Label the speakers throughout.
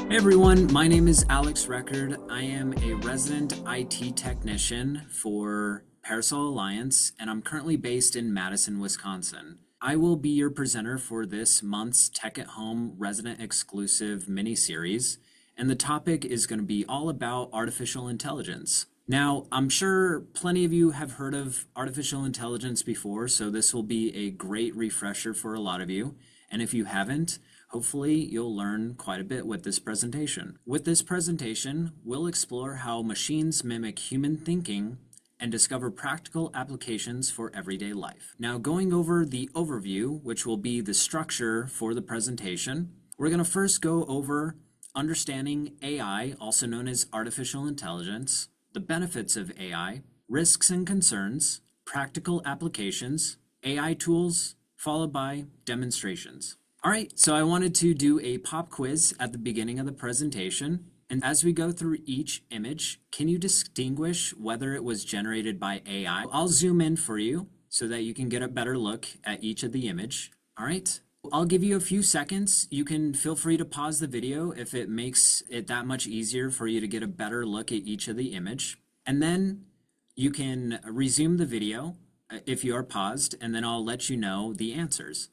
Speaker 1: Hey everyone, my name is Alex Reckard. I am a resident IT technician for Parasol Alliance, and I'm currently based in Madison, Wisconsin. I will be your presenter for this month's Tech at Home resident exclusive mini-series, and the topic is going to be all about artificial intelligence. Now, I'm sure plenty of you have heard of artificial intelligence before, so this will be a great refresher for a lot of you. And if you haven't, hopefully you'll learn quite a bit with this presentation. With this presentation, we'll explore how machines mimic human thinking and discover practical applications for everyday life. Now, going over the overview, which will be the structure for the presentation, we're going to first go over understanding AI, also known as artificial intelligence, the benefits of AI, risks and concerns, practical applications, AI tools, followed by demonstrations. All right, so I wanted to do a pop quiz at the beginning of the presentation. And as we go through each image, can you distinguish whether it was generated by AI? I'll zoom in for you so that you can get a better look at each of the image. All right, I'll give you a few seconds. You can feel free to pause the video if it makes it that much easier for you to get a better look at each of the image. And then you can resume the video if you are paused, and then I'll let you know the answers.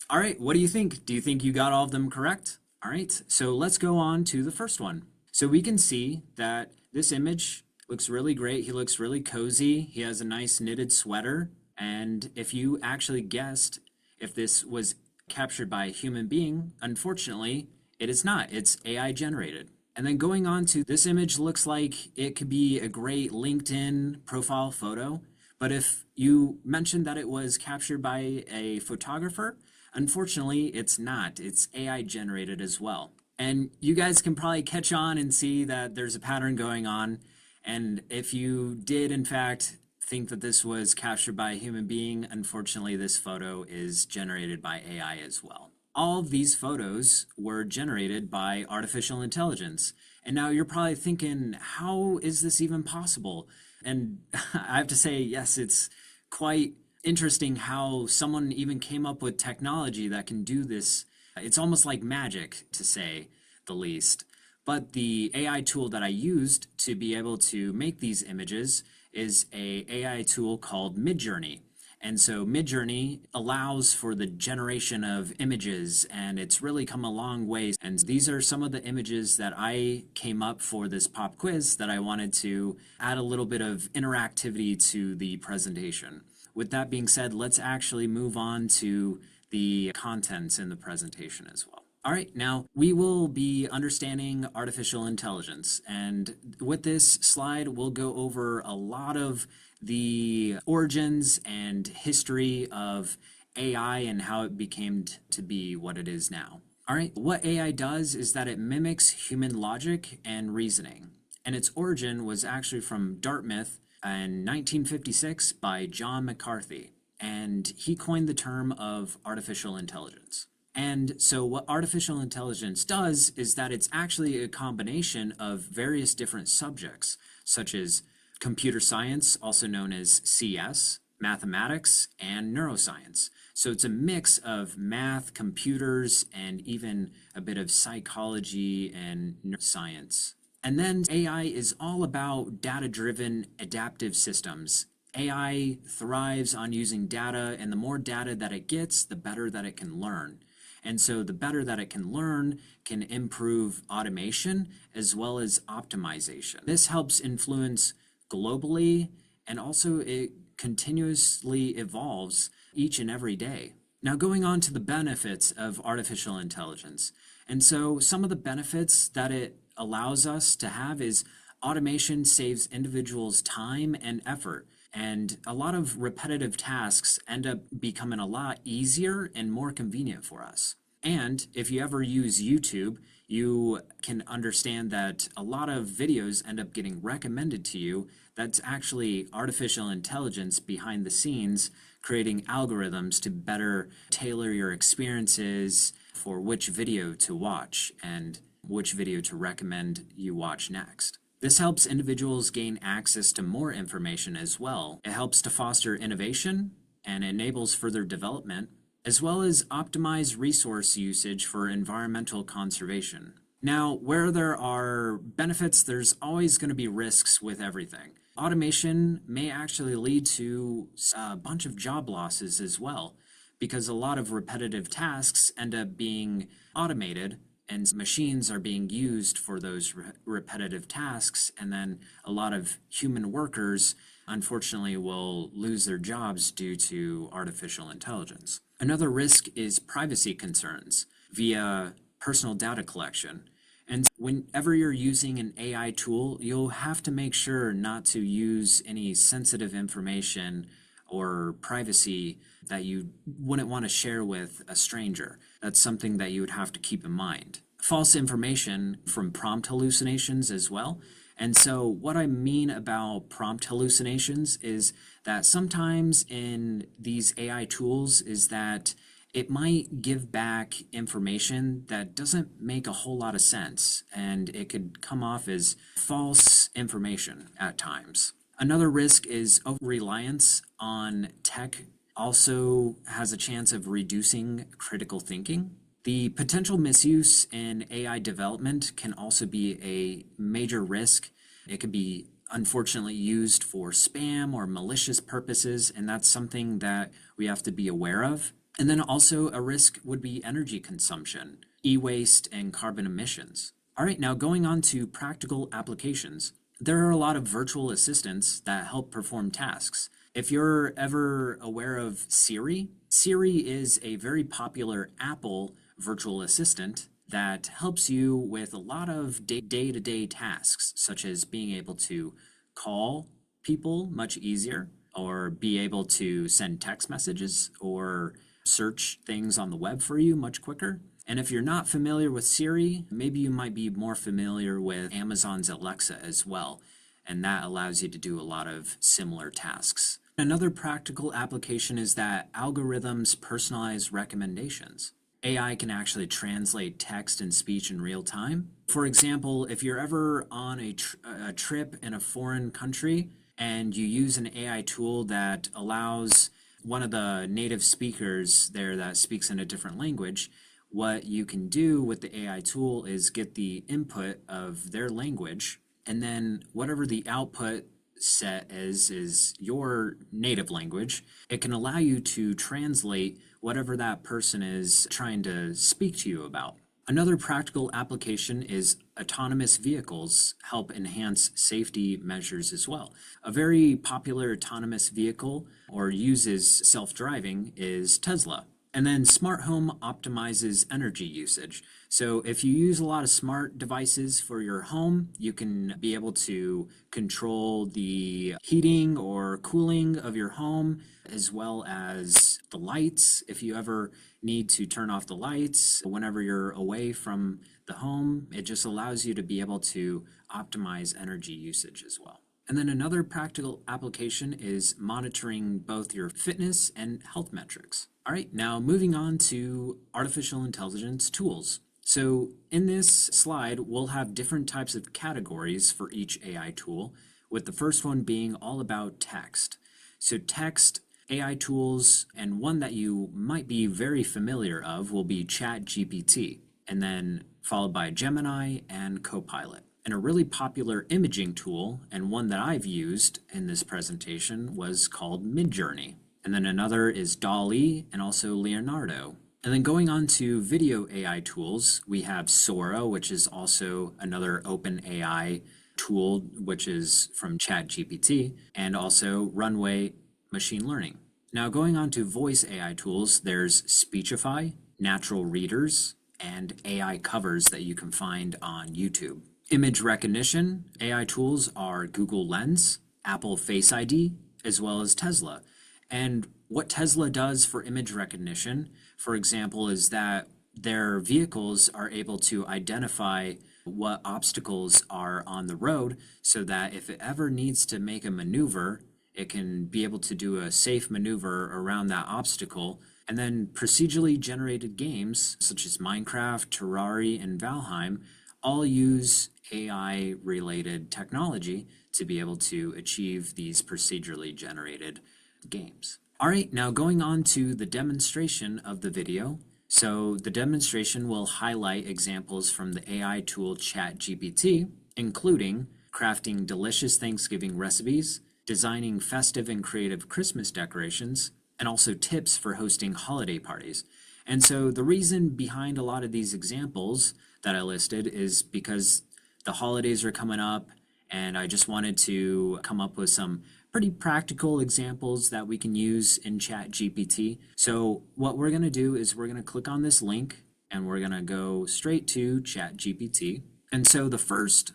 Speaker 1: All right, what do you think? Do you think you got all of them correct? All right, so let's go on to the first one. So we can see that this image looks really great. He looks really cozy. He has a nice knitted sweater. And if you actually guessed if this was captured by a human being, unfortunately, it is not. It's AI generated. And then going on to this image looks like it could be a great LinkedIn profile photo. But if you mentioned that it was captured by a photographer, unfortunately, it's not. It's AI generated as well. And you guys can probably catch on and see that there's a pattern going on. And if you did, in fact, think that this was captured by a human being, unfortunately, this photo is generated by AI as well. All of these photos were generated by artificial intelligence. And now you're probably thinking, how is this even possible? And I have to say, yes, it's quite interesting how someone even came up with technology that can do this. It's almost like magic, to say the least. But the AI tool that I used to be able to make these images is a AI tool called Midjourney. And so Midjourney allows for the generation of images, and it's really come a long way. And these are some of the images that I came up for this pop quiz that I wanted to add a little bit of interactivity to the presentation. With that being said, let's actually move on to the contents in the presentation as well. All right, now we will be understanding artificial intelligence. And with this slide, we'll go over a lot of the origins and history of AI and how it became to be what it is now. All right, what AI does is that it mimics human logic and reasoning. And its origin was actually from Dartmouth in 1956 by John McCarthy. And he coined the term of artificial intelligence. And so what artificial intelligence does is that it's actually a combination of various different subjects, such as computer science, also known as CS, mathematics, and neuroscience. So it's a mix of math, computers, and even a bit of psychology and neuroscience. And then AI is all about data-driven adaptive systems. AI thrives on using data, and the more data that it gets, the better that it can learn. And so the better that it can learn can improve automation as well as optimization. This helps influence globally, and also it continuously evolves each and every day. Now going on to the benefits of artificial intelligence. And so some of the benefits that it allows us to have is automation saves individuals time and effort. And a lot of repetitive tasks end up becoming a lot easier and more convenient for us. And if you ever use YouTube, you can understand that a lot of videos end up getting recommended to you. That's actually artificial intelligence behind the scenes, creating algorithms to better tailor your experiences for which video to watch and which video to recommend you watch next. This helps individuals gain access to more information as well. It helps to foster innovation and enables further development. as well as optimize resource usage for environmental conservation. Now, where there are benefits, there's always going to be risks with everything. Automation may actually lead to a bunch of job losses as well, because a lot of repetitive tasks end up being automated and machines are being used for those repetitive tasks, and then a lot of human workers unfortunately will lose their jobs due to artificial intelligence. Another risk is privacy concerns via personal data collection. And whenever you're using an AI tool, you'll have to make sure not to use any sensitive information or privacy that you wouldn't want to share with a stranger. That's something that you would have to keep in mind. False information from prompt hallucinations as well. And so what I mean about prompt hallucinations is that sometimes in these AI tools is that it might give back information that doesn't make a whole lot of sense, and it could come off as false information at times. Another risk is over-reliance on tech also has a chance of reducing critical thinking. The potential misuse in AI development can also be a major risk. It could be unfortunately used for spam or malicious purposes, and that's something that we have to be aware of. And then also a risk would be energy consumption, e-waste, and carbon emissions. All right, now going on to practical applications. There are a lot of virtual assistants that help perform tasks. If you're ever aware of Siri, Siri is a very popular Apple virtual assistant that helps you with a lot of day-to-day tasks, such as being able to call people much easier, or be able to send text messages, or search things on the web for you much quicker. And if you're not familiar with Siri, maybe you might be more familiar with Amazon's Alexa as well, and that allows you to do a lot of similar tasks. Another practical application is that algorithms personalize recommendations. AI can actually translate text and speech in real time. For example, if you're ever on a trip in a foreign country and you use an AI tool that allows one of the native speakers there that speaks in a different language, what you can do with the AI tool is get the input of their language, and then whatever the output set is your native language. It can allow you to translate whatever that person is trying to speak to you about. Another practical application is autonomous vehicles help enhance safety measures as well. A very popular autonomous vehicle or uses self-driving is Tesla. And then smart home optimizes energy usage. So if you use a lot of smart devices for your home, you can be able to control the heating or cooling of your home, as well as the lights. If you ever need to turn off the lights whenever you're away from the home, it just allows you to be able to optimize energy usage as well. And then another practical application is monitoring both your fitness and health metrics. All right, now moving on to artificial intelligence tools. So in this slide, we'll have different types of categories for each AI tool, with the first one being all about text. So text, AI tools, and one that you might be very familiar of will be ChatGPT, and then followed by Gemini and Copilot. And a really popular imaging tool, and one that I've used in this presentation, was called Midjourney. And then another is DALL-E and also Leonardo. And then going on to video AI tools, we have Sora, which is also another open AI tool, which is from ChatGPT, and also Runway Machine Learning. Now going on to voice AI tools, there's Speechify, Natural Readers, and AI covers that you can find on YouTube. Image recognition AI tools are Google Lens, Apple Face ID, as well as Tesla. And what Tesla does for image recognition, for example, is that their vehicles are able to identify what obstacles are on the road so that if it ever needs to make a maneuver, it can be able to do a safe maneuver around that obstacle. And then procedurally generated games such as Minecraft, Terraria, and Valheim all use AI-related technology to be able to achieve these procedurally generated games. All right, now going on to the demonstration of the video. So the demonstration will highlight examples from the AI tool ChatGPT, including crafting delicious Thanksgiving recipes, designing festive and creative Christmas decorations, and also tips for hosting holiday parties. And so the reason behind a lot of these examples that I listed is because the holidays are coming up, and I just wanted to come up with some pretty practical examples that we can use in ChatGPT. So what we're going to do is we're going to click on this link and we're going to go straight to ChatGPT. And so the first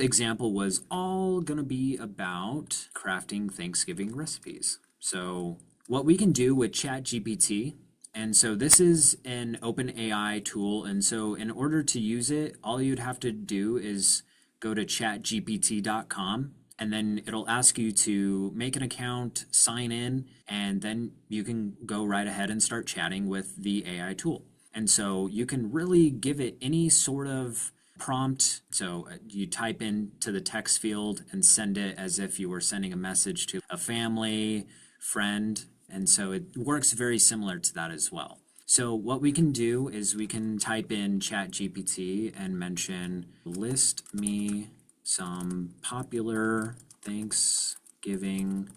Speaker 1: example was all going to be about crafting Thanksgiving recipes. So what we can do with ChatGPT, and so this is an OpenAI tool, and so in order to use it, all you'd have to do is go to chatgpt.com, and then it'll ask you to make an account, sign in, and then you can go right ahead and start chatting with the AI tool. And so you can really give it any sort of prompt. So you type into the text field and send it as if you were sending a message to a family, friend, and so it works very similar to that as well. So what we can do is we can type in ChatGPT and mention, list me some popular Thanksgiving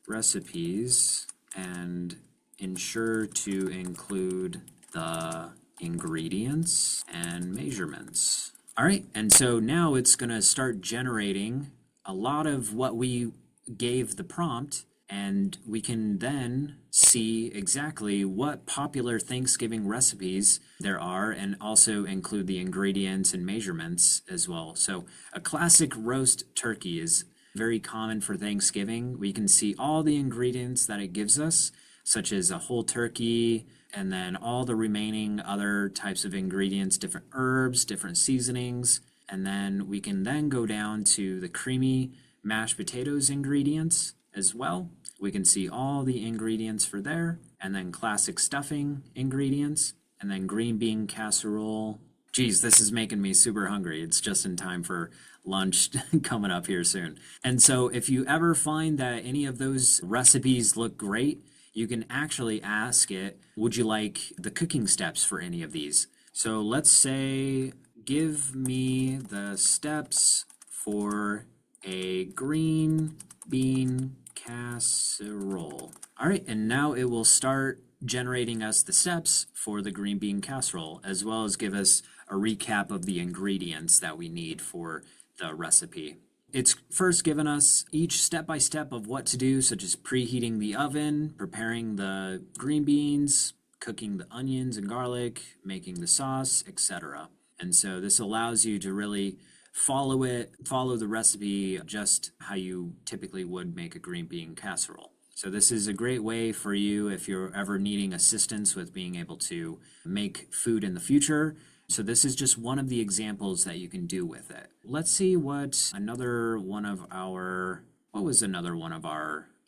Speaker 1: recipes and ensure to include the ingredients and measurements. All right, and so now it's going to start generating a lot of what we gave the prompt, and we can then see exactly what popular Thanksgiving recipes there are and also include the ingredients and measurements as well. So a classic roast turkey is very common for Thanksgiving. We can see all the ingredients that it gives us, such as a whole turkey, and then all the remaining other types of ingredients, different herbs, different seasonings. And then we can then go down to the creamy mashed potatoes ingredients as well. We can see all the ingredients for there, and then classic stuffing ingredients, and then green bean casserole. Geez, this is making me super hungry. It's just in time for lunch coming up here soon. And so if you ever find that any of those recipes look great, you can actually ask it, would you like the cooking steps for any of these? So let's say, give me the steps for a green bean casserole. All right, and now it will start generating us the steps for the green bean casserole, as well as give us a recap of the ingredients that we need for the recipe. It's first given us each step-by-step of what to do, such as preheating the oven, preparing the green beans, cooking the onions and garlic, making the sauce, etc. And so this allows you to really follow the recipe just how you typically would make a green bean casserole. So this is a great way for you if you're ever needing assistance with being able to make food in the future. So this is just one of the examples that you can do with it. Let's see what was another one of our,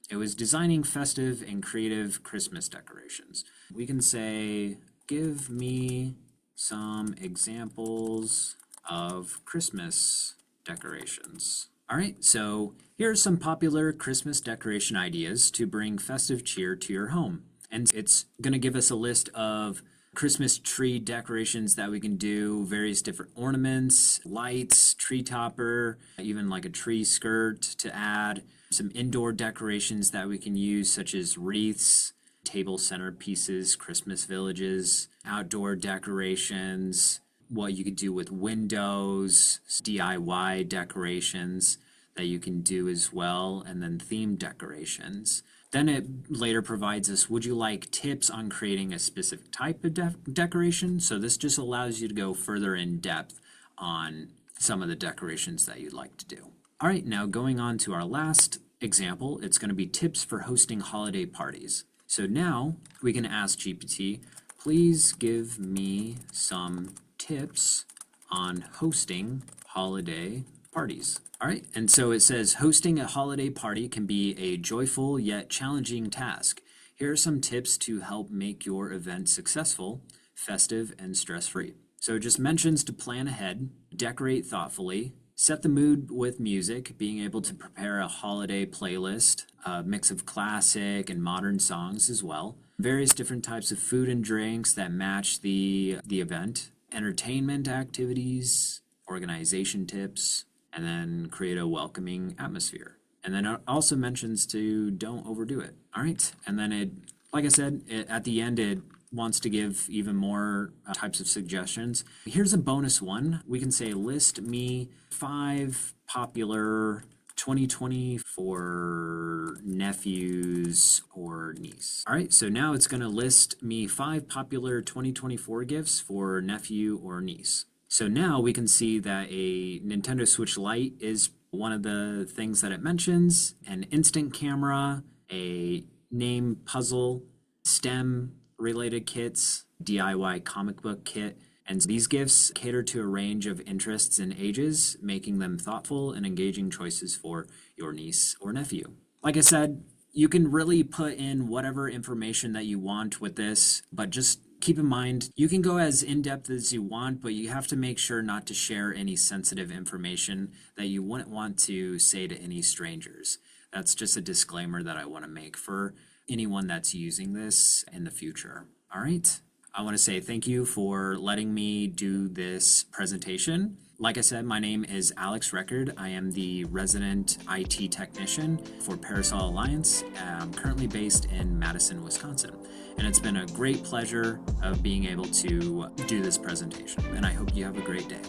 Speaker 1: it was designing festive and creative Christmas decorations. We can say, give me some examples of Christmas decorations. All right, so here are some popular Christmas decoration ideas to bring festive cheer to your home. And it's going to give us a list of Christmas tree decorations that we can do, various different ornaments, lights, tree topper, even like a tree skirt to add, some indoor decorations that we can use, such as wreaths, table centerpieces, Christmas villages, outdoor decorations, what you could do with windows, DIY decorations that you can do as well, and then theme decorations. Then it later provides us, would you like tips on creating a specific type of decoration? So this just allows you to go further in depth on some of the decorations that you'd like to do. All right, now going on to our last example, it's going to be tips for hosting holiday parties. So now we can ask GPT, please give me some tips on hosting holiday parties. All right, and so it says hosting a holiday party can be a joyful yet challenging task. Here are some tips to help make your event successful, festive, and stress-free. So it just mentions to plan ahead, decorate thoughtfully, set the mood with music, being able to prepare a holiday playlist, a mix of classic and modern songs as well, various different types of food and drinks that match the event, entertainment activities, organization tips, and then create a welcoming atmosphere. And then it also mentions to don't overdo it. All right. And then it, like I said, at the end, it wants to give even more types of suggestions. Here's a bonus one. We can say list me 5 popular 2020 for nephews or niece. All right, so now it's going to list me 5 popular 2024 gifts for nephew or niece. So now we can see that a Nintendo Switch Lite is one of the things that it mentions, an instant camera, a name puzzle, STEM related kits, DIY comic book kit, and these gifts cater to a range of interests and ages, making them thoughtful and engaging choices for your niece or nephew. Like I said, you can really put in whatever information that you want with this, but just keep in mind, you can go as in-depth as you want, but you have to make sure not to share any sensitive information that you wouldn't want to say to any strangers. That's just a disclaimer that I want to make for anyone that's using this in the future. All right. I want to say thank you for letting me do this presentation. Like I said, my name is Alex Reckard. I am the resident IT technician for Parasol Alliance. I'm currently based in Madison, Wisconsin. And it's been a great pleasure of being able to do this presentation. And I hope you have a great day.